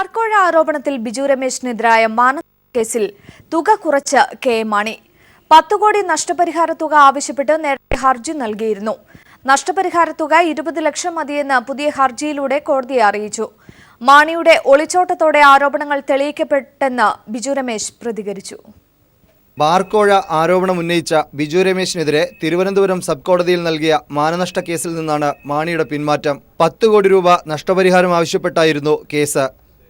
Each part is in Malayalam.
ബാർക്കോഴ ആരോപണത്തിൽ ബിജു രമേശിനെതിരായ കേസിൽ തുക കുറച്ച് കെ എം മാണി 10 കോടി നഷ്ടപരിഹാര തുക ആവശ്യപ്പെട്ട് നേരത്തെ ഹർജി നൽകിയിരുന്നു. നഷ്ടപരിഹാര തുക 20 ലക്ഷം മതിയെന്ന് പുതിയ ഹർജിയിലൂടെ കോടതിയെ അറിയിച്ചു. മാണിയുടെ ഒളിച്ചോട്ടത്തോടെ ആരോപണങ്ങൾ തെളിയിക്കപ്പെട്ടെന്ന് ബിജു രമേശ് പ്രതികരിച്ചു. ബാർക്കോഴ ആരോപണം ഉന്നയിച്ച ബിജു രമേശിനെതിരെ തിരുവനന്തപുരം സബ് കോടതിയിൽ നൽകിയ മാനനഷ്ട കേസിൽ നിന്നാണ് മാണിയുടെ പിന്മാറ്റം. 10 കോടി രൂപ നഷ്ടപരിഹാരം ആവശ്യപ്പെട്ടായിരുന്നു കേസ്.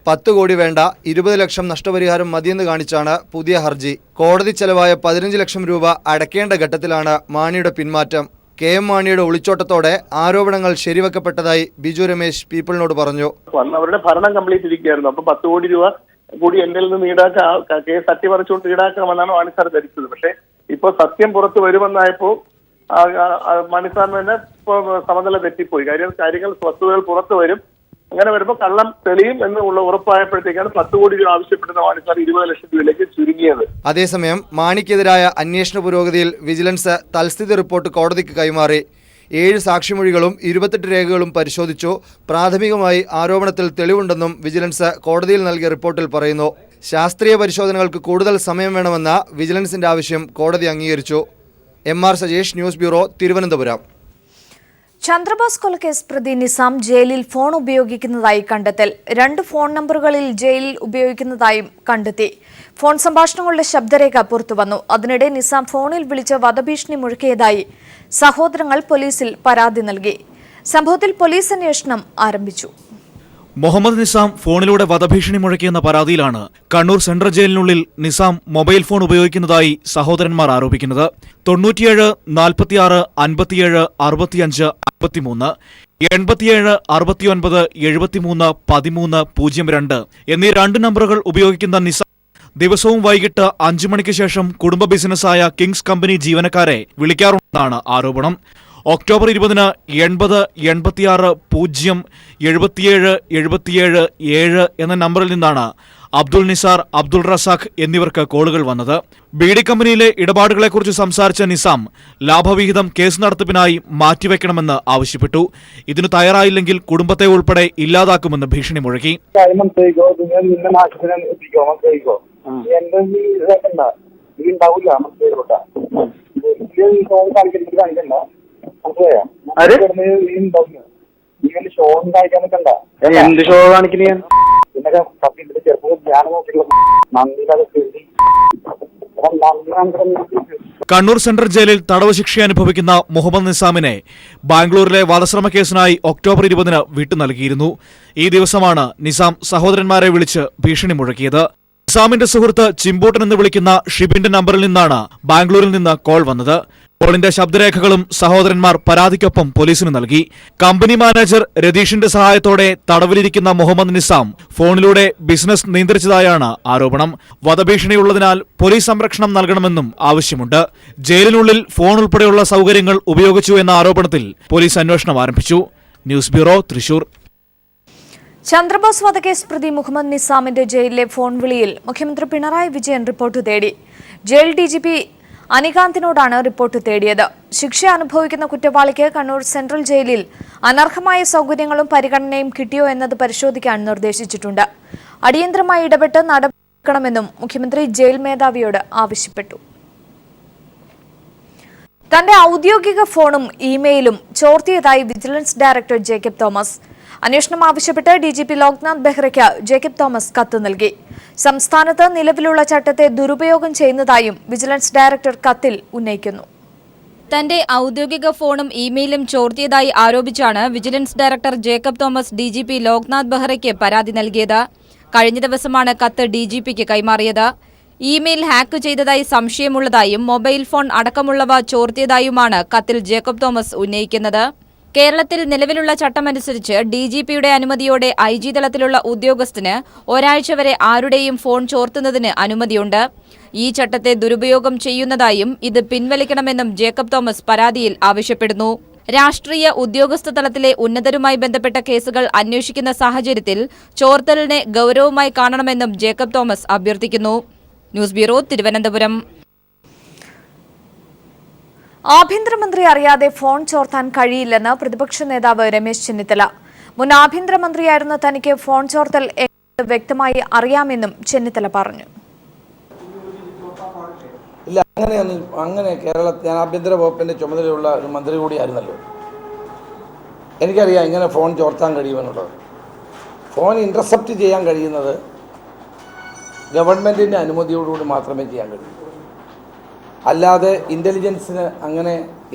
10 കോടി വേണ്ട, 20 ലക്ഷം നഷ്ടപരിഹാരം മതിയെന്ന് കാണിച്ചാണ് പുതിയ ഹർജി. കോടതി ചെലവായ 15 ലക്ഷം രൂപ അടയ്ക്കേണ്ട ഘട്ടത്തിലാണ് മാണിയുടെ പിന്മാറ്റം. കെ എം മാണിയുടെ ഒളിച്ചോട്ടത്തോടെ ആരോപണങ്ങൾ ശരിവെക്കപ്പെട്ടതായി ബിജു രമേശ് പീപ്പിളിനോട് പറഞ്ഞു. അവരുടെ ഭരണം കംപ്ലീറ്റ് ഇരിക്കുകയായിരുന്നു. അപ്പൊ 10 കോടി രൂപ കൂടി എന്നിൽ നിന്ന് ഈടാക്കാം, കേസ് അട്ടിമറിച്ചുകൊണ്ട് ഈടാക്കാമെന്നാണ് മാണി സാർ ധരിച്ചത്. പക്ഷെ ഇപ്പൊ സത്യം പുറത്തു വരുമെന്നായപ്പോ മാണി സാറിന് തന്നെ ഇപ്പൊ സമനില തെറ്റിപ്പോയി. കാര്യങ്ങൾ വസ്തുതകൾ പുറത്തു വരും. അങ്ങനെ വരുമ്പോൾ കള്ളം തെളിയും എന്നുള്ള ഉറപ്പായപ്പോഴത്തേക്കാണ് 10 കോടി രൂപ ആവശ്യപ്പെടുന്ന മാണി സാർ 20 ലക്ഷം രൂപയിലേക്ക് ചുരുങ്ങിയത്. അതേസമയം മാണിക്കെതിരായ അന്വേഷണ പുരോഗതിയിൽ വിജിലൻസ് തൽസ്ഥിതി റിപ്പോർട്ട് കോടതിക്ക് കൈമാറി. 7 സാക്ഷിമൊഴികളും 28 രേഖകളും പരിശോധിച്ചു. പ്രാഥമികമായി ആരോപണത്തിൽ തെളിവുണ്ടെന്നും വിജിലൻസ് കോടതിയിൽ നൽകിയ റിപ്പോർട്ടിൽ പറയുന്നു. ശാസ്ത്രീയ പരിശോധനകൾക്ക് കൂടുതൽ സമയം വേണമെന്ന വിജിലൻസിന്റെ ആവശ്യം കോടതി അംഗീകരിച്ചു. MR Sajesh, news bureau, Thiruvananthapuram. Chandrabose കൊലക്കേസ് പ്രതി നിസാം ജയിലിൽ ഫോൺ ഉപയോഗിക്കുന്നതായി കണ്ടെത്തൽ. 2 ഫോൺ നമ്പറുകളിൽ ജയിലിൽ ഉപയോഗിക്കുന്നതായും കണ്ടെത്തി. ഫോൺ സംഭാഷണങ്ങളുടെ ശബ്ദരേഖ പുറത്തുവന്നു. അതിനിടെ നിസാം ഫോണിൽ വിളിച്ച് വധഭീഷണി മുഴക്കിയതായി സഹോദരങ്ങൾ പോലീസിൽ പരാതി നൽകി. സംഭവത്തിൽ പോലീസ് അന്വേഷണം ആരംഭിച്ചു. മുഹമ്മദ് നിസാം ഫോണിലൂടെ വധഭീഷണി മുഴക്കിയെന്ന പരാതിയിലാണ് കണ്ണൂർ സെൻട്രൽ ജയിലിനുള്ളിൽ നിസാം മൊബൈൽ ഫോൺ ഉപയോഗിക്കുന്നതായി സഹോദരന്മാർ ആരോപിക്കുന്നത്. 97 46 57 65 53 87 69 73 13 02 എന്നീ 2 നമ്പറുകൾ ഉപയോഗിക്കുന്ന നിസാം ദിവസവും വൈകിട്ട് 5 മണിക്ക് ശേഷം കുടുംബ ബിസിനസ്സായ കിങ്സ് കമ്പനി ജീവനക്കാരെ വിളിക്കാറുണ്ടെന്നാണ് ആരോപണം. ഒക്ടോബർ 20-ന് 80 86 0 77 77 7 എന്ന നമ്പറിൽ നിന്നാണ് അബ്ദുൾ നിസാർ, അബ്ദുൾ റസാഖ് എന്നിവർക്ക് കോളുകൾ വന്നത്. ബീഡി കമ്പനിയിലെ ഇടപാടുകളെക്കുറിച്ച് സംസാരിച്ച നിസാം ലാഭവിഹിതം കേസ് നടത്തിപ്പിനായി മാറ്റിവെക്കണമെന്ന് ആവശ്യപ്പെട്ടു. ഇതിനു തയ്യാറായില്ലെങ്കിൽ കുടുംബത്തെ ഉൾപ്പെടെ ഇല്ലാതാക്കുമെന്ന് ഭീഷണി മുഴക്കി. എന്ത് ഷോ കാണിക്കുന്ന കണ്ണൂർ സെൻട്രൽ ജയിലിൽ തടവ് ശിക്ഷ അനുഭവിക്കുന്ന മുഹമ്മദ് നിസാമിനെ ബാംഗ്ലൂരിലെ വധശ്രമ കേസിനായി ഒക്ടോബർ 20-ന് വിട്ടു നൽകിയിരുന്നു. ഈ ദിവസമാണ് നിസാം സഹോദരന്മാരെ വിളിച്ച് ഭീഷണി മുഴക്കിയത്. നിസാമിന്റെ സുഹൃത്ത് ചിമ്പൂട്ടൻ എന്ന് വിളിക്കുന്ന ഷിബിന്റെ നമ്പറിൽ നിന്നാണ് ബാംഗ്ലൂരിൽ നിന്ന് കോൾ വന്നത്. കോളിന്റെ ശബ്ദരേഖകളും സഹോദരന്മാർ പരാതിക്കൊപ്പം പോലീസിന് നൽകി. കമ്പനി മാനേജർ രതീഷിന്റെ സഹായത്തോടെ തടവിലിരിക്കുന്ന മുഹമ്മദ് നിസാം ഫോണിലൂടെ ബിസിനസ് നിയന്ത്രിച്ചതായാണ് ആരോപണം. വധഭീഷണിയുള്ളതിനാൽ പോലീസ് സംരക്ഷണം നൽകണമെന്നും ആവശ്യമുണ്ട്. ജയിലിനുള്ളിൽ ഫോൺ ഉൾപ്പെടെയുള്ള സൗകര്യങ്ങൾ ഉപയോഗിച്ചു എന്ന ആരോപണത്തിൽ പോലീസ് അന്വേഷണം ആരംഭിച്ചു. News bureau, Thrissur. ചന്ദ്രബോസ് വധക്കേസ് പ്രതി മുഹമ്മദ് നിസാമിന്റെ ജയിലിലെ ഫോൺ വിളിയിൽ മുഖ്യമന്ത്രി പിണറായി വിജയൻ റിപ്പോർട്ട് തേടി. ജയിൽ DGP അനികാന്തിനോടാണ് റിപ്പോർട്ട് തേടിയത്. ശിക്ഷ അനുഭവിക്കുന്ന കുറ്റവാളിക്ക് കണ്ണൂർ സെൻട്രൽ ജയിലിൽ അനർഹമായ സൗകര്യങ്ങളും പരിഗണനയും കിട്ടിയോ എന്നത് പരിശോധിക്കാൻ നിർദ്ദേശിച്ചിട്ടുണ്ട്. അടിയന്തരമായി ഇടപെട്ട് നടപടിയെടുക്കണമെന്നും മുഖ്യമന്ത്രി ജയിൽ മേധാവിയോട് ആവശ്യപ്പെട്ടു. തന്റെ ഔദ്യോഗിക ഫോണും ഇമെയിലും ചോർത്തിയതായി വിജിലൻസ് ഡയറക്ടർ ജേക്കബ് തോമസ്. അന്വേഷണം ആവശ്യപ്പെട്ട് DGP ലോക്നാഥ് ബെഹ്റയ്ക്ക് ജേക്കബ് തോമസ് കത്ത് നൽകി. സംസ്ഥാനത്ത് നിലവിലുള്ള ചട്ടത്തെ ദുരുപയോഗം ചെയ്യുന്നതായും വിജിലൻസ് ഡയറക്ടർ കത്തിൽ ഉന്നയിക്കുന്നു. തന്റെ ഔദ്യോഗിക ഫോണും ഇമെയിലും ചോർത്തിയതായി ആരോപിച്ചാണ് vigilance director Jacob Thomas DGP Loknath ബെഹ്റയ്ക്ക് പരാതി നൽകിയത്. കഴിഞ്ഞ ദിവസമാണ് കത്ത് DGPക്ക് കൈമാറിയത്. ഇമെയിൽ ഹാക്ക് ചെയ്തതായി സംശയമുള്ളതായും മൊബൈൽ ഫോൺ അടക്കമുള്ളവ ചോർത്തിയതായുമാണ് കത്തിൽ ജേക്കബ് തോമസ് ഉന്നയിക്കുന്നത്. കേരളത്തിൽ നിലവിലുള്ള ചട്ടമനുസരിച്ച് DGPയുടെ അനുമതിയോടെ IG തലത്തിലുള്ള ഉദ്യോഗസ്ഥന് ഒരാഴ്ച വരെ ആരുടെയും ഫോൺ ചോർത്തുന്നതിന് അനുമതിയുണ്ട്. ഈ ചട്ടത്തെ ദുരുപയോഗം ചെയ്യുന്നതായും ഇത് പിൻവലിക്കണമെന്നും ജേക്കബ് തോമസ് പരാതിയിൽ ആവശ്യപ്പെടുന്നു. രാഷ്ട്രീയ ഉദ്യോഗസ്ഥ തലത്തിലെ ഉന്നതരുമായി ബന്ധപ്പെട്ട കേസുകൾ അന്വേഷിക്കുന്ന സാഹചര്യത്തിൽ ചോർത്തലിനെ ഗൗരവമായി കാണണമെന്നും ജേക്കബ് തോമസ് അഭ്യർത്ഥിക്കുന്നു. News bureau, Thiruvananthapuram. ആഭ്യന്തരമന്ത്രി അറിയാതെ ഫോൺ ചോർത്താൻ കഴിയില്ലെന്ന് പ്രതിപക്ഷ നേതാവ് രമേശ് ചെന്നിത്തല. മുൻ ആഭ്യന്തരമന്ത്രിയായിരുന്ന തനിക്ക് ഫോൺ ചോർത്തൽ വ്യക്തമായി അറിയാമെന്നും ചെന്നിത്തല പറഞ്ഞു. ഇല്ല, അങ്ങനെ കേരളത്തിൽ ഞാൻ ആഭ്യന്തര വകുപ്പിൻ്റെ ചുമതലയുള്ള ഒരു മന്ത്രി കൂടിയായിരുന്നല്ലോ. എനിക്കറിയാം ഇങ്ങനെ ഫോൺ ചോർത്താൻ കഴിയുമെന്നുള്ളത്. ഫോൺ ഇൻ്റർസെപ്റ്റ് ചെയ്യാൻ കഴിയുന്നത് ഗവൺമെൻറ്റിൻ്റെ അനുമതിയോടുകൂടി മാത്രമേ ചെയ്യാൻ കഴിയൂ. അല്ലാതെ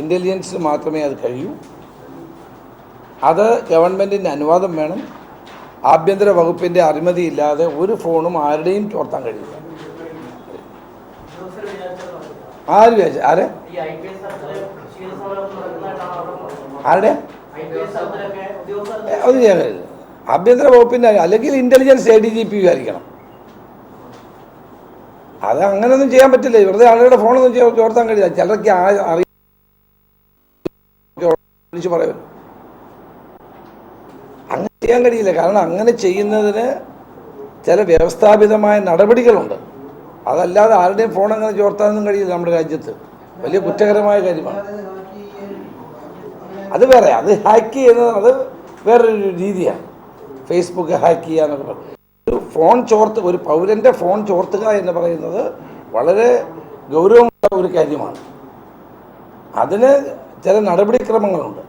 ഇൻ്റലിജൻസിന് മാത്രമേ അത് കഴിയൂ. അത് ഗവൺമെൻറ്റിൻ്റെ അനുവാദം വേണം. ആഭ്യന്തര വകുപ്പിൻ്റെ അനുമതിയില്ലാതെ ഒരു ഫോണും ആരുടെയും ചോർത്താൻ കഴിയില്ല. ആര് ആരെ ആരുടെ അത് ചെയ്യാൻ കഴിയില്ല. ആഭ്യന്തര വകുപ്പിൻ്റെ അല്ലെങ്കിൽ ഇൻ്റലിജൻസ് ADGP വിചാരിക്കണം. അത് അങ്ങനെയൊന്നും ചെയ്യാൻ പറ്റില്ല. വെറുതെ ആളുകളുടെ ഫോണൊന്നും ചോർത്താൻ കഴിയില്ല. ചിലർക്ക് അറിയിച്ച് പറയുമല്ലോ, അങ്ങനെ ചെയ്യാൻ കഴിയില്ല. കാരണം അങ്ങനെ ചെയ്യുന്നതിന് ചില വ്യവസ്ഥാപിതമായ നടപടികളുണ്ട്. അതല്ലാതെ ആരുടെയും ഫോൺ അങ്ങനെ ചോർത്താനൊന്നും കഴിയില്ല. നമ്മുടെ രാജ്യത്ത് വലിയ കുറ്റകരമായ കാര്യമാണ്. അത് വേറെ, അത് ഹാക്ക് ചെയ്യുന്നത് അത് വേറൊരു രീതിയാണ്. ഫേസ്ബുക്ക് ഹാക്ക് ചെയ്യുക എന്നൊക്കെ പറയും. ഒരു പൗരൻ്റെ ഫോൺ ചോർത്തുക എന്ന് പറയുന്നത് വളരെ ഗൗരവമുള്ള ഒരു കാര്യമാണ്. അതിന് ചില നടപടിക്രമങ്ങളുണ്ട്.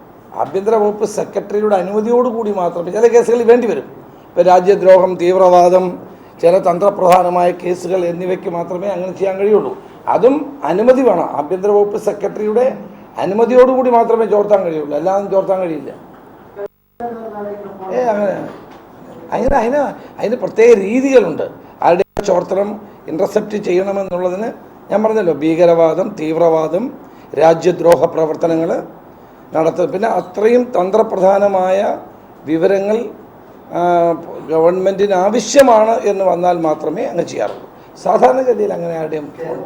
ആഭ്യന്തര വകുപ്പ് സെക്രട്ടറിയുടെ അനുമതിയോടുകൂടി മാത്രമേ ചില കേസുകളിൽ വേണ്ടിവരും. ഇപ്പോൾ രാജ്യദ്രോഹം, തീവ്രവാദം, ചില തന്ത്രപ്രധാനമായ കേസുകൾ എന്നിവയ്ക്ക് മാത്രമേ അങ്ങനെ ചെയ്യാൻ കഴിയുള്ളൂ. അതും അനുമതി വേണം. ആഭ്യന്തര വകുപ്പ് സെക്രട്ടറിയുടെ അനുമതിയോടുകൂടി മാത്രമേ ചോർത്താൻ കഴിയുള്ളൂ. അല്ലാതെ ചോർത്താൻ കഴിയില്ല. അതിന് പ്രത്യേക രീതികളുണ്ട്. ആരുടെ ചോർത്തനം ഇൻ്റർസെപ്റ്റ് ചെയ്യണമെന്നുള്ളതിന് ഞാൻ പറഞ്ഞല്ലോ, ഭീകരവാദം, തീവ്രവാദം, രാജ്യദ്രോഹ പ്രവർത്തനങ്ങൾ നടത്തുക. പിന്നെ അത്രയും തന്ത്രപ്രധാനമായ വിവരങ്ങൾ ഗവൺമെൻറ്റിന് ആവശ്യമാണ് എന്ന് വന്നാൽ മാത്രമേ അങ്ങനെ ചെയ്യാറുള്ളൂ. സാധാരണഗതിയിൽ അങ്ങനെ ആരുടെയും ആരെയും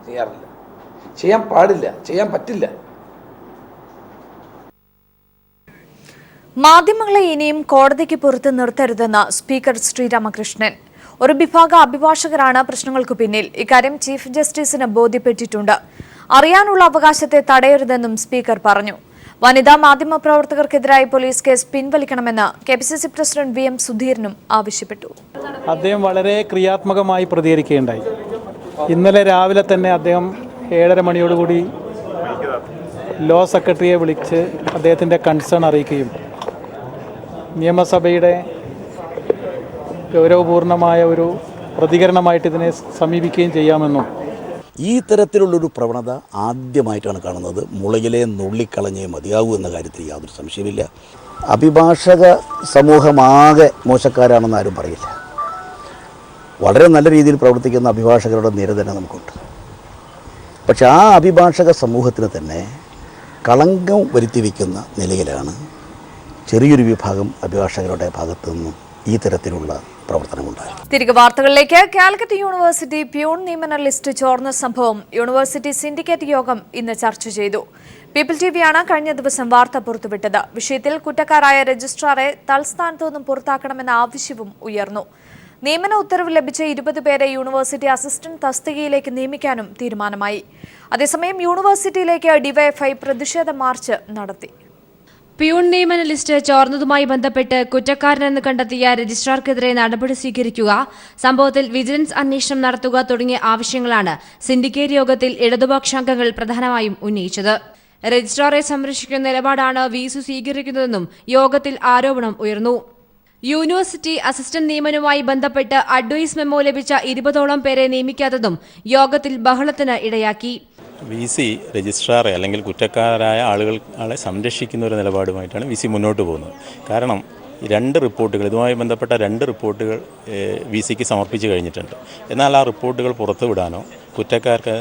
ചെയ്യാറില്ല, ചെയ്യാൻ പാടില്ല, ചെയ്യാൻ പറ്റില്ല. മാധ്യമങ്ങളെ ഇനിയും കോടതിക്ക് പുറത്ത് നിർത്തരുതെന്ന് സ്പീക്കർ ശ്രീരാമകൃഷ്ണൻ. ഒരു വിഭാഗം അഭിഭാഷകരാണ് പ്രശ്നങ്ങൾക്ക് പിന്നിൽ. ഇക്കാര്യം ചീഫ് ജസ്റ്റിസിന് ബോധ്യപ്പെട്ടിട്ടുണ്ട്. അറിയാനുള്ള അവകാശത്തെ തടയരുതെന്നും സ്പീക്കർ പറഞ്ഞു. വനിതാ മാധ്യമ പ്രവർത്തകർക്കെതിരായി പോലീസ് കേസ് പിൻവലിക്കണമെന്ന് KPCC പ്രസിഡന്റ് VM സുധീരനും ആവശ്യപ്പെട്ടു. അദ്ദേഹം വളരെ ക്രിയാത്മകമായി പ്രതികരിക്കുകയുണ്ടായി. ഇന്നലെ രാവിലെ തന്നെ അദ്ദേഹം 7:30 മണിയോടുകൂടി ലോ സെക്രട്ടറിയെ വിളിച്ച് അദ്ദേഹത്തിൻ്റെ കൺസേൺ അറിയിക്കുകയും നിയമസഭയുടെ ഗൗരവപൂർണമായ ഒരു പ്രതികരണമായിട്ട് ഇതിനെ സമീപിക്കുകയും ചെയ്യാമെന്നും. ഈ തരത്തിലുള്ളൊരു പ്രവണത ആദ്യമായിട്ടാണ് കാണുന്നത്. മുളകിലെ നുള്ളിക്കളഞ്ഞേ മതിയാവൂ എന്ന കാര്യത്തിൽ യാതൊരു സംശയമില്ല. അഭിഭാഷക സമൂഹമാകെ മോശക്കാരാണെന്ന് ആരും പറയില്ല. വളരെ നല്ല രീതിയിൽ പ്രവർത്തിക്കുന്ന അഭിഭാഷകരുടെ നിര തന്നെ നമുക്കുണ്ട്. പക്ഷെ ആ അഭിഭാഷക സമൂഹത്തിന് തന്നെ കളങ്കം വരുത്തി വയ്ക്കുന്ന നിലയിലാണ് ചെറിയൊരു വിഭാഗം അഭിഭാഷകരുടെ ഭാഗത്തു നിന്നും ഈ തരത്തിലുള്ള പ്രവർത്തനമുണ്ടായി. തിരികെ വാർത്തകളിലേക്ക്. കാലിക്കറ്റ് യൂണിവേഴ്സിറ്റി പ്യൂൺ നിയമന ലിസ്റ്റ് ചോർന്ന സംഭവം യൂണിവേഴ്സിറ്റി സിൻഡിക്കേറ്റ് യോഗം ഇന്ന് ചർച്ച ചെയ്തു. പീപ്പിൾ TVയാണ് കഴിഞ്ഞ ദിവസം വാർത്ത പുറത്തുവിട്ടത്. വിഷയത്തിൽ കുറ്റക്കാരായ രജിസ്ട്രാറെ തൽസ്ഥാനത്തു നിന്നും പുറത്താക്കണമെന്ന ആവശ്യവും ഉയർന്നു. നിയമന ഉത്തരവ് ലഭിച്ച 20 പേരെ യൂണിവേഴ്സിറ്റി അസിസ്റ്റന്റ് തസ്തികയിലേക്ക് നിയമിക്കാനും തീരുമാനമായി. അതേസമയം യൂണിവേഴ്സിറ്റിയിലേക്ക് ഡിവൈഎഫ്ഐ പ്രതിഷേധ മാർച്ച് നടത്തി. പ്യൂൺ നിയമന ലിസ്റ്റ് ചോർന്നതുമായി ബന്ധപ്പെട്ട് കുറ്റക്കാരനെന്ന് കണ്ടെത്തിയ രജിസ്ട്രാർക്കെതിരെ നടപടി സ്വീകരിക്കുക, സംഭവത്തിൽ വിജിലൻസ് അന്വേഷണം നടത്തുക തുടങ്ങിയ ആവശ്യങ്ങളാണ് സിൻഡിക്കേറ്റ് യോഗത്തിൽ ഇടതുപക്ഷാംഗങ്ങൾ പ്രധാനമായും ഉന്നയിച്ചത്. രജിസ്ട്രാറെ സംരക്ഷിക്കുന്ന നിലപാടാണ് VC സ്വീകരിക്കുന്നതെന്നും യോഗത്തിൽ ആരോപണം ഉയർന്നു. യൂണിവേഴ്സിറ്റി അസിസ്റ്റന്റ് നിയമനവുമായി ബന്ധപ്പെട്ട് അഡ്വൈസ് മെമ്മോ ലഭിച്ച 20ഓളം പേരെ നിയമിക്കാത്തതും യോഗത്തിൽ ബഹളത്തിന് ഇടയാക്കി. VC രജിസ്ട്രാറെ അല്ലെങ്കിൽ കുറ്റക്കാരായ ആളുകളെ സംരക്ഷിക്കുന്ന ഒരു നിലപാടുമായിട്ടാണ് VC മുന്നോട്ട് പോകുന്നത്. കാരണം ഇതുമായി ബന്ധപ്പെട്ട 2 റിപ്പോർട്ടുകൾ VCക്ക് സമർപ്പിച്ചു കഴിഞ്ഞിട്ടുണ്ട്. എന്നാൽ ആ റിപ്പോർട്ടുകൾ പുറത്തുവിടാനോ കുറ്റക്കാർക്ക്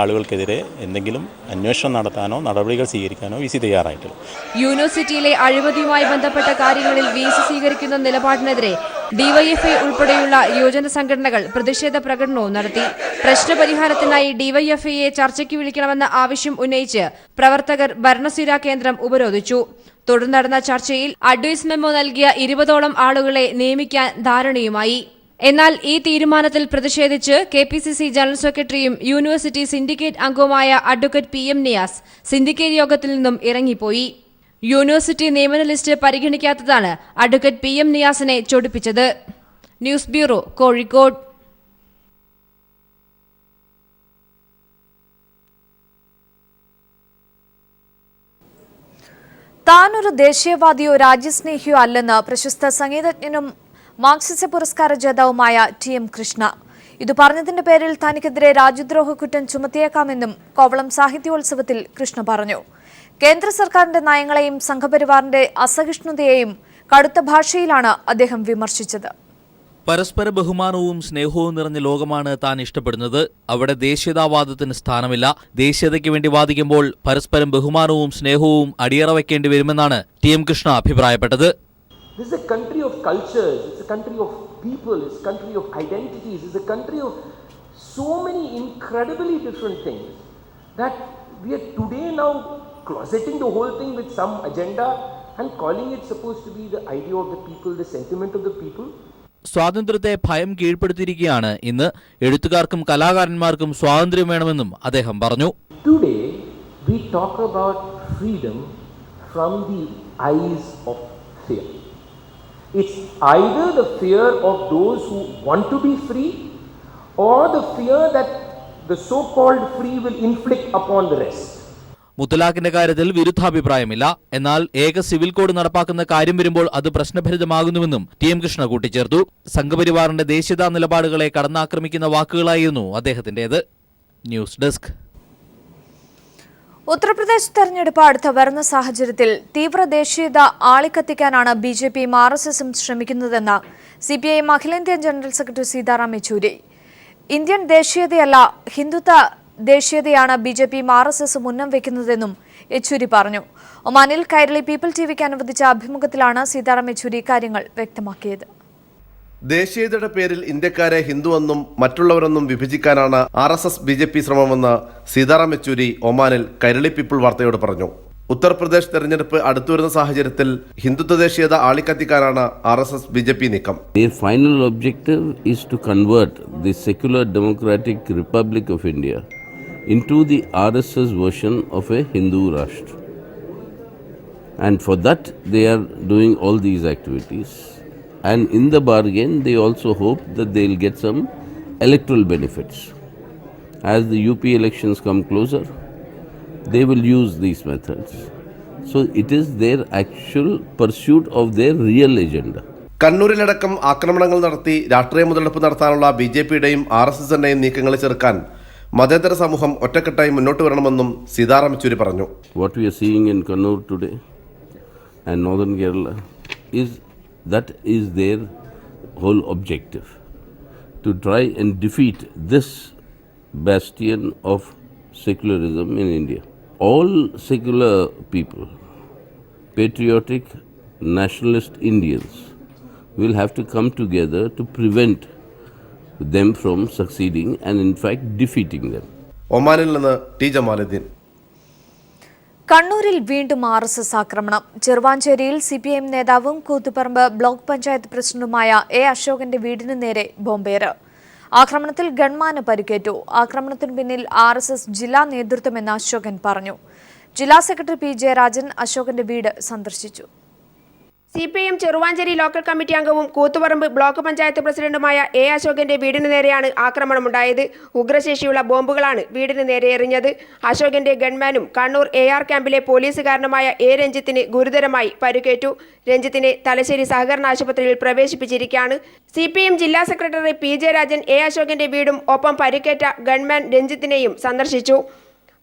ആളുകൾക്കെതിരെ എന്തെങ്കിലും അന്വേഷണം നടത്താനോ നടപടികൾ സ്വീകരിക്കാനോ VC തയ്യാറായിട്ടില്ല. യൂണിവേഴ്സിറ്റിയിലെ അഴിമതിയുമായി ബന്ധപ്പെട്ട കാര്യങ്ങളിൽ VC സ്വീകരിക്കുന്ന നിലപാടിനെതിരെ ഡിവൈഎഫ്ഐ ഉൾപ്പെടെയുള്ള യുവജന സംഘടനകൾ പ്രതിഷേധ പ്രകടനവും നടത്തി. പ്രശ്നപരിഹാരത്തിനായി ഡിവൈഎഫ്ഐയെ ചർച്ചയ്ക്ക് വിളിക്കണമെന്ന ആവശ്യം ഉന്നയിച്ച് പ്രവർത്തകർ ഭരണസിരാ കേന്ദ്രം ഉപരോധിച്ചു. തുടർന്ന് നടന്ന ചർച്ചയിൽ അഡ്വൈസ് മെമ്മോ നൽകിയ 20ഓളം ആളുകളെ നിയമിക്കാൻ ധാരണയുമായി. എന്നാൽ ഈ തീരുമാനത്തിൽ പ്രതിഷേധിച്ച് KPCC ജനറൽ സെക്രട്ടറിയും യൂണിവേഴ്സിറ്റി സിൻഡിക്കേറ്റ് അംഗവുമായ അഡ്വക്കേറ്റ് PM നിയാസ് സിൻഡിക്കേറ്റ് യോഗത്തിൽ നിന്നും ഇറങ്ങിപ്പോയി. യൂണിവേഴ്സിറ്റി നിയമന ലിസ്റ്റ് പരിഗണിക്കാത്തതാണ് അഡ്വക്കേറ്റ് PM നിയാസിനെ ചൊടിപ്പിച്ചത്. News bureau, Kozhikode. താനൊരു ദേശീയവാദിയോ രാജ്യസ്നേഹിയോ അല്ലെന്ന് പ്രശസ്ത സംഗീതജ്ഞനും മാർക്സിസ്റ്റ് പുരസ്കാര ജേതാവുമായ TM കൃഷ്ണ. ഇത് പറഞ്ഞതിന്റെ പേരിൽ തനിക്കെതിരെ രാജ്യദ്രോഹ കുറ്റം ചുമത്തിയേക്കാമെന്നും കോവളം സാഹിത്യോത്സവത്തിൽ കൃഷ്ണ പറഞ്ഞു. കേന്ദ്ര സർക്കാരിന്റെ നയങ്ങളെയും സംഘപരിവാറിന്റെ അസഹിഷ്ണുതയെയും കടുത്ത ഭാഷയിലാണ് അദ്ദേഹം വിമർശിച്ചത്. പരസ്പര ബഹുമാനവും സ്നേഹവും നിറഞ്ഞ ലോകമാണ് താൻ ഇഷ്ടപ്പെടുന്നത്. അവിടെ ദേശീയതാവാദത്തിന് സ്ഥാനമില്ല. ദേശീയതയ്ക്ക് വേണ്ടി വാദിക്കുമ്പോൾ പരസ്പരം ബഹുമാനവും സ്നേഹവും അടിയറ വയ്ക്കേണ്ടി വരുമെന്നാണ് TM കൃഷ്ണ അഭിപ്രായപ്പെട്ടത്. This is a country of cultures, it's a country of people, it's a country of identities, it's a country of so many incredibly different things that we are today now closeting the whole thing with some agenda and calling it supposed to be the idea of the people, the sentiment of the people. സ്വാതന്ത്ര്യത്തെ ഭയം കീഴ്പ്പെടുത്തിയിരിക്കുകയാണ് ഇന്ന്. എഴുത്തുകാർക്കും കലാകാരന്മാർക്കും സ്വാതന്ത്ര്യം വേണമെന്നും അദ്ദേഹം പറഞ്ഞു. Today we talk about freedom from the eyes of fear. It's either the fear of those who want to be free or the fear that the so-called free will inflict upon the rest. മുത്തലാഖിന്റെ കാര്യത്തിൽ വിരുദ്ധാഭിപ്രായമില്ല. എന്നാൽ ഏക സിവിൽ കോഡ് നടപ്പാക്കുന്ന കാര്യം വരുമ്പോൾ അത് പ്രശ്നഭരിതമാകുന്നുവെന്നും TM കൃഷ്ണ കൂട്ടിച്ചേർത്തു. സംഘപരിവാറിന്റെ ദേശീയതാ നിലപാടുകളെ കടന്നാക്രമിക്കുന്ന വാക്കുകളായിരുന്നു അദ്ദേഹത്തിന്റേത്. News desk. ഉത്തർപ്രദേശ് തെരഞ്ഞെടുപ്പ് അടുത്ത വരുന്ന സാഹചര്യത്തിൽ തീവ്ര ദേശീയത ആളിക്കത്തിക്കാനാണ് BJPയും RSSും ശ്രമിക്കുന്നതെന്ന് CPIM അഖിലേന്ത്യാ general secretary Sitaram Yechury. Indian ദേശീയതയല്ല, ഹിന്ദുത്വ ദേശീയതയാണ് BJPയും RSSും ഉന്നം വയ്ക്കുന്നതെന്നും യെച്ചൂരി പറഞ്ഞു. ഒമാനിൽ കൈരളി പീപ്പിൾ TVക്ക് അനുവദിച്ച അഭിമുഖത്തിലാണ് സീതാറാം യെച്ചൂരി കാര്യങ്ങൾ വ്യക്തമാക്കിയത്. ദേശീയതയുടെ പേരിൽ ഇന്ത്യക്കാരെ ഹിന്ദുവെന്നും മറ്റുള്ളവരെന്നും വിഭജിക്കാനാണ് RSS BJP ശ്രമമെന്ന് സീതാറാം യെച്ചൂരി ഒമാനിൽ കൈരളി പീപ്പിൾ വാർത്തയോട് പറഞ്ഞു. ഉത്തർപ്രദേശ് തെരഞ്ഞെടുപ്പ് അടുത്തുവരുന്ന സാഹചര്യത്തിൽ ഹിന്ദുത്വ ദേശീയത ആളിക്കത്തിക്കാനാണ് RSS BJP നീക്കം. Their final objective is to convert the secular democratic Republic of India into the RSS version of a Hindu Rashtra. And for that they are doing all these activities. And in the bargain they also hope that they will get some electoral benefits. As the UP elections come closer, they will use these methods. So it is their actual pursuit of their real agenda. കണ്ണൂരിലടക്കം ആക്രമണങ്ങൾ നടത്തി രാഷ്ട്രീയ മുതലെടുപ്പ് നടത്താനുള്ള BJPയുടെയും RSSന്റെയും നീക്കങ്ങളെ ചെറുക്കാൻ മതേതര സമൂഹം ഒറ്റക്കെട്ടായി മുന്നോട്ട് വരണമെന്നും സീതാറാം യെച്ചൂരി പറഞ്ഞു. What we are seeing in Kannur today and northern Kerala is their whole objective, to try and defeat this bastion of secularism in India. All secular people, patriotic nationalist Indians, will have to come together to prevent them from succeeding and in fact defeating them. ഒമാനിൽ നിന്ന് T ജമാലുദ്ദീൻ. കണ്ണൂരിൽ വീണ്ടും RSS ആക്രമണം. ചെറുവാഞ്ചേരിയിൽ CPIM നേതാവും കൂത്തുപറമ്പ് ബ്ലോക്ക് പഞ്ചായത്ത് പ്രസിഡന്റുമായ A അശോകന്റെ വീടിന് നേരെ ബോംബേറ്. ആക്രമണത്തിൽ ഗൺമാന് പരിക്കേറ്റു. ആക്രമണത്തിനു പിന്നിൽ RSS ജില്ലാ നേതൃത്വമെന്ന് അശോകൻ പറഞ്ഞു. ജില്ലാ സെക്രട്ടറി P ജയരാജൻ അശോകന്റെ വീട് സന്ദർശിച്ചു. CPIM ചെറുവാഞ്ചേരി ലോക്കൽ കമ്മിറ്റി അംഗവും കൂത്തുപറമ്പ് ബ്ലോക്ക് പഞ്ചായത്ത് പ്രസിഡന്റുമായ A അശോകന്റെ വീടിന് നേരെയാണ് ആക്രമണമുണ്ടായത്. ഉഗ്രശേഷിയുള്ള ബോംബുകളാണ് വീടിന് നേരെ എറിഞ്ഞത്. അശോകന്റെ ഗൺമാനും കണ്ണൂർ AR ക്യാമ്പിലെ പോലീസുകാരനുമായ A രഞ്ജിത്തിന് ഗുരുതരമായി പരിക്കേറ്റു. രഞ്ജിത്തിനെ തലശ്ശേരി സഹകരണ ആശുപത്രിയിൽ പ്രവേശിപ്പിച്ചിരിക്കുകയാണ്. CPIM ജില്ലാ സെക്രട്ടറി P ജയരാജൻ A അശോകന്റെ വീടും ഒപ്പം പരിക്കേറ്റ ഗൺമാൻ രഞ്ജിത്തിനെയും സന്ദർശിച്ചു.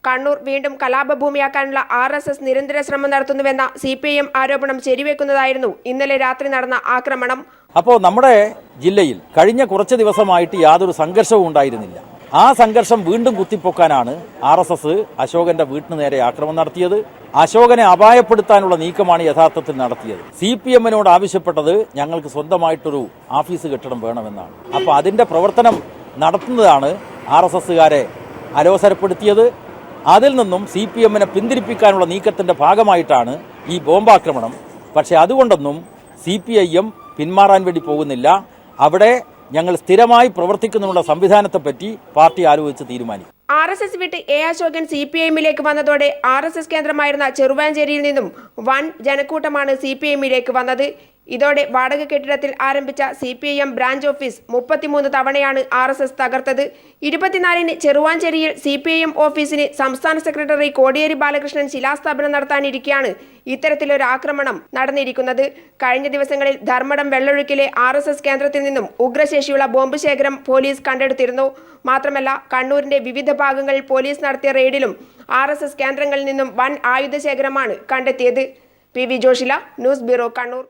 കണ്ണൂർ വീണ്ടും കലാപഭൂമിയാക്കാനുള്ള RSS നിരന്തര ശ്രമം നടത്തുന്നുവെന്ന CPIM ആരോപണം ശരിവെക്കുന്നതായിരുന്നു ഇന്നലെ രാത്രി നടന്ന ആക്രമണം. അപ്പോൾ നമ്മുടെ ജില്ലയിൽ കഴിഞ്ഞ കുറച്ച് ദിവസമായിട്ട് യാതൊരു സംഘർഷവും ഉണ്ടായിരുന്നില്ല. ആ സംഘർഷം വീണ്ടും കുത്തിപ്പൊക്കാനാണ് RSS അശോകന്റെ വീട്ടിന് നേരെ ആക്രമണം നടത്തിയത്. അശോകനെ അപായപ്പെടുത്താനുള്ള നീക്കമാണ് യഥാർത്ഥത്തിൽ നടത്തിയത്. CPMനോട് ആവശ്യപ്പെട്ടത് ഞങ്ങൾക്ക് സ്വന്തമായിട്ടൊരു ഓഫീസ് കെട്ടിടം വേണമെന്നാണ്. അപ്പോൾ അതിന്റെ പ്രവർത്തനം നടത്തുന്നതാണ് RSSകാരെ അലോസരപ്പെടുത്തിയത്. അതിൽ നിന്നും CPMനെ പിന്തിരിപ്പിക്കാനുള്ള നീക്കത്തിന്റെ ഭാഗമായിട്ടാണ് ഈ ബോംബാക്രമണം. പക്ഷെ അതുകൊണ്ടൊന്നും CPIM പിന്മാറാൻ വേണ്ടി പോകുന്നില്ല. അവിടെ ഞങ്ങൾ സ്ഥിരമായി പ്രവർത്തിക്കുന്നതിനുള്ള സംവിധാനത്തെപ്പറ്റി പാർട്ടി ആലോചിച്ച് തീരുമാനിക്കും. RSS വിട്ട് എ അശോകൻ CPIMലേക്ക് വന്നതോടെ RSS കേന്ദ്രമായിരുന്ന ചെറുവാഞ്ചേരിയിൽ നിന്നും വൻ ജനക്കൂട്ടമാണ് CPIMലേക്ക് വന്നത്. ഇതോടെ വാടക കെട്ടിടത്തിൽ ആരംഭിച്ച CPIM ബ്രാഞ്ച് ഓഫീസ് 33 തവണയാണ് RSS തകർത്തത്. 24-ന് ചെറുവാഞ്ചേരിയിൽ CPIM ഓഫീസിന് സംസ്ഥാന സെക്രട്ടറി കോടിയേരി ബാലകൃഷ്ണൻ ശിലാസ്ഥാപനം നടത്താനിരിക്കെയാണ് ഇത്തരത്തിലൊരു ആക്രമണം നടന്നിരിക്കുന്നത്. കഴിഞ്ഞ ദിവസങ്ങളിൽ ധർമ്മടം വെള്ളൊഴുക്കിലെ RSS കേന്ദ്രത്തിൽ നിന്നും ഉഗ്രശേഷിയുള്ള ബോംബ് ശേഖരം പോലീസ് കണ്ടെടുത്തിരുന്നു. മാത്രമല്ല കണ്ണൂരിന്റെ വിവിധ ഭാഗങ്ങളിൽ പോലീസ് നടത്തിയ റെയ്ഡിലും RSS കേന്ദ്രങ്ങളിൽ നിന്നും വൻ ആയുധ ശേഖരമാണ് കണ്ടെത്തിയത്. PV Joshila, news bureau, Kannur.